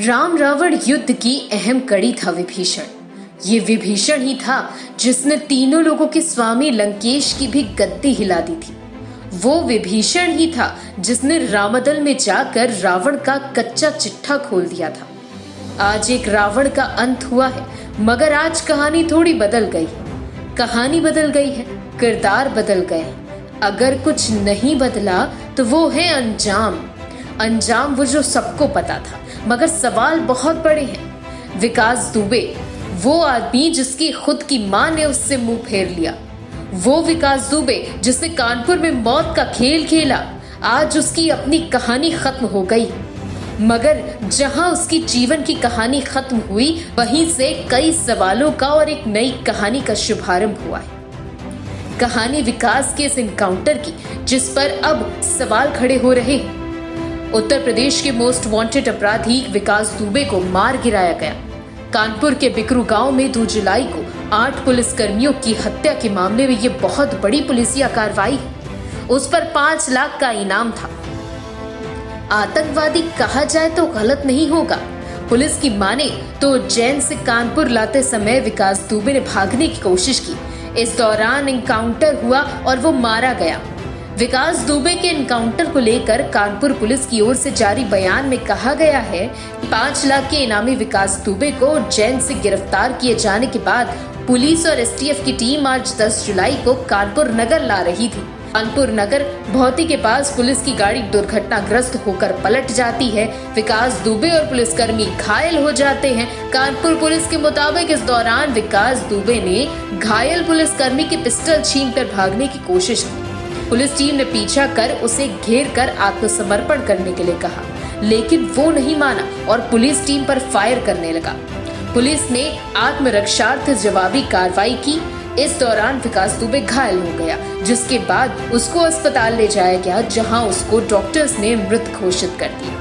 राम रावण युद्ध की अहम कड़ी था विभीषण। ये विभीषण ही था जिसने तीनों लोगों के स्वामी लंकेश की भी गद्दी हिला दी थी। वो विभीषण ही था जिसने रामदल में जाकर रावण का कच्चा चिट्ठा खोल दिया था। आज एक रावण का अंत हुआ है, मगर आज कहानी थोड़ी बदल गई है। कहानी बदल गई है, किरदार बदल गए हैं। अगर कुछ नहीं बदला तो वो है अंजाम। अंजाम वो जो सबको पता था, मगर सवाल बहुत बड़े हैं। विकास दुबे, वो आदमी जिसकी खुद की मां ने उससे मुंह फेर लिया। वो विकास दुबे जिसने कानपुर में मौत का खेल खेला, आज उसकी अपनी कहानी खत्म हो गई। मगर जहां उसकी जीवन की कहानी खत्म हुई, वहीं से कई सवालों का और एक नई कहानी का शुभारंभ हुआ है। कहानी विकास के इस इनकाउंटर की, जिस पर अब सवाल खड़े हो रहे हैं। उत्तर प्रदेश के मोस्ट वांटेड अपराधी विकास दुबे को मार गिराया गया। कानपुर के बिकरू गांव में 2 जुलाई को 8 पुलिसकर्मियों की हत्या के मामले में ये बहुत बड़ी पुलिसिया कार्रवाई है। उस पर 5 लाख का इनाम था। आतंकवादी कहा जाए तो गलत नहीं होगा। पुलिस की माने तो उज्जैन से कानपुर लाते समय विकास दुबे ने भागने की कोशिश की। इस दौरान एनकाउंटर हुआ और वो मारा गया। विकास दुबे के एनकाउंटर को लेकर कानपुर पुलिस की ओर से जारी बयान में कहा गया है कि 5 लाख के इनामी विकास दुबे को उज्जैन से गिरफ्तार किए जाने के बाद पुलिस और एसटीएफ की टीम आज 10 जुलाई को कानपुर नगर ला रही थी। कानपुर नगर भौती के पास पुलिस की गाड़ी दुर्घटनाग्रस्त होकर पलट जाती है। विकास दुबे और पुलिसकर्मी घायल हो जाते हैं। कानपुर पुलिस के मुताबिक इस दौरान विकास दुबे ने घायल पुलिसकर्मी की पिस्टल छीनकर भागने की कोशिश की। पुलिस टीम ने पीछा कर उसे घेर कर आत्मसमर्पण करने के लिए कहा, लेकिन वो नहीं माना और पुलिस टीम पर फायर करने लगा। पुलिस ने आत्मरक्षार्थ जवाबी कार्रवाई की। इस दौरान विकास दुबे घायल हो गया, जिसके बाद उसको अस्पताल ले जाया गया, जहां उसको डॉक्टर्स ने मृत घोषित कर दिया।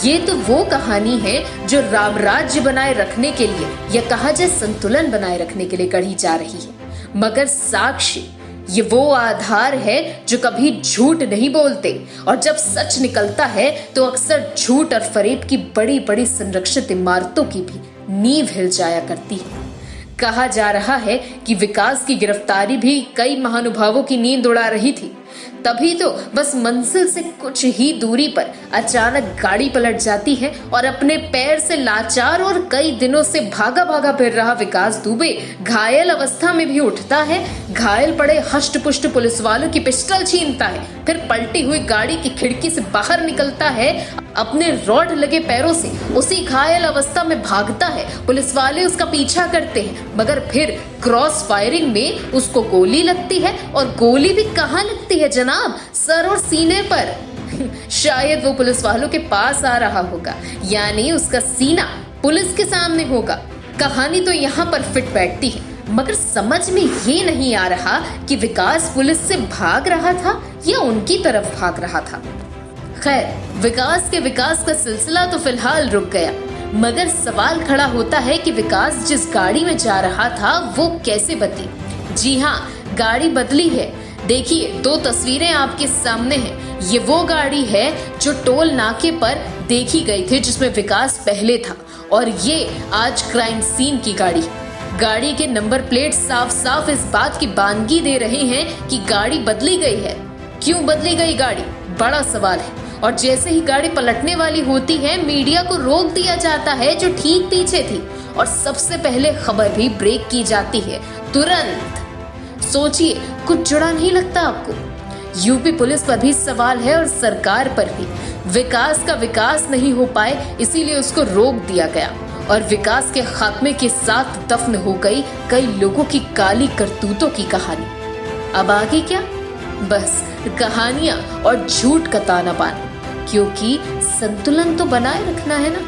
ये तो वो कहानी है जो राम राज्य बनाए रखने के लिए, या कहा जाए संतुलन बनाए रखने के लिए गढ़ी जा रही है। मगर साक्ष्य, ये वो आधार है जो कभी झूठ नहीं बोलते, और जब सच निकलता है तो अक्सर झूठ और फरेब की बड़ी बड़ी संरक्षित इमारतों की भी नींव हिल जाया करती है। कहा जा रहा है कि विकास की गिरफ्तारी भी कई महानुभावों की नींद उड़ा रही थी। तभी तो बस मंजिल से कुछ ही दूरी पर अचानक गाड़ी पलट जाती है और अपने पैर से लाचार और कई दिनों से भागा भागा फिर रहा विकास दुबे घायल अवस्था में भी उठता है। घायल पड़े हष्ट पुष्ट पुलिस वालों की पिस्टल छीनता है, फिर पलटी हुई गाड़ी की खिड़की से बाहर निकलता है। अपने रॉड लगे पैरों से उसी घायल अवस्था में भागता है। पुलिस वाले उसका पीछा करते हैं, मगर फिर क्रॉस फायरिंग में उसको गोली लगती है, और गोली भी कहाँ लगती है जनाब? सर और सीने पर। शायद वो पुलिस वालों के पास आ रहा होगा, यानी उसका सीना पुलिस के सामने होगा। कहानी तो यहाँ पर फिट बैठती है, मगर समझ में ये नहीं आ रहा कि विकास पुलिस से भाग रहा था या उनकी तरफ भाग रहा था। खैर, विकास का सिलसिला तो फिलहाल रुक गया, मगर सवाल खड़ा होता है कि विकास जिस गाड़ी में जा रहा था वो कैसे बदली। जी हाँ, गाड़ी बदली है। देखिए, 2 तस्वीरें आपके सामने हैं। ये वो गाड़ी है जो टोल नाके पर देखी गई थी, जिसमें विकास पहले था, और ये आज क्राइम सीन की गाड़ी के नंबर प्लेट साफ साफ इस बात की बानगी दे रहे हैं कि गाड़ी बदली गई है। क्यों बदली गई गाड़ी, बड़ा सवाल है। और जैसे ही गाड़ी पलटने वाली होती है, मीडिया को रोक दिया जाता है जो ठीक पीछे थी, और सबसे पहले खबर भी ब्रेक की जाती है तुरंत। सोचिए, कुछ जुड़ा नहीं लगता आपको? यूपी पुलिस पर भी सवाल है और सरकार पर भी। विकास का विकास नहीं हो पाए, इसीलिए उसको रोक दिया गया, और विकास के खात्मे के साथ दफन हो गई कई लोगों की काली करतूतों की कहानी। अब आगे क्या? बस कहानियां और झूठ का ताना बाना, क्योंकि संतुलन तो बनाए रखना है ना।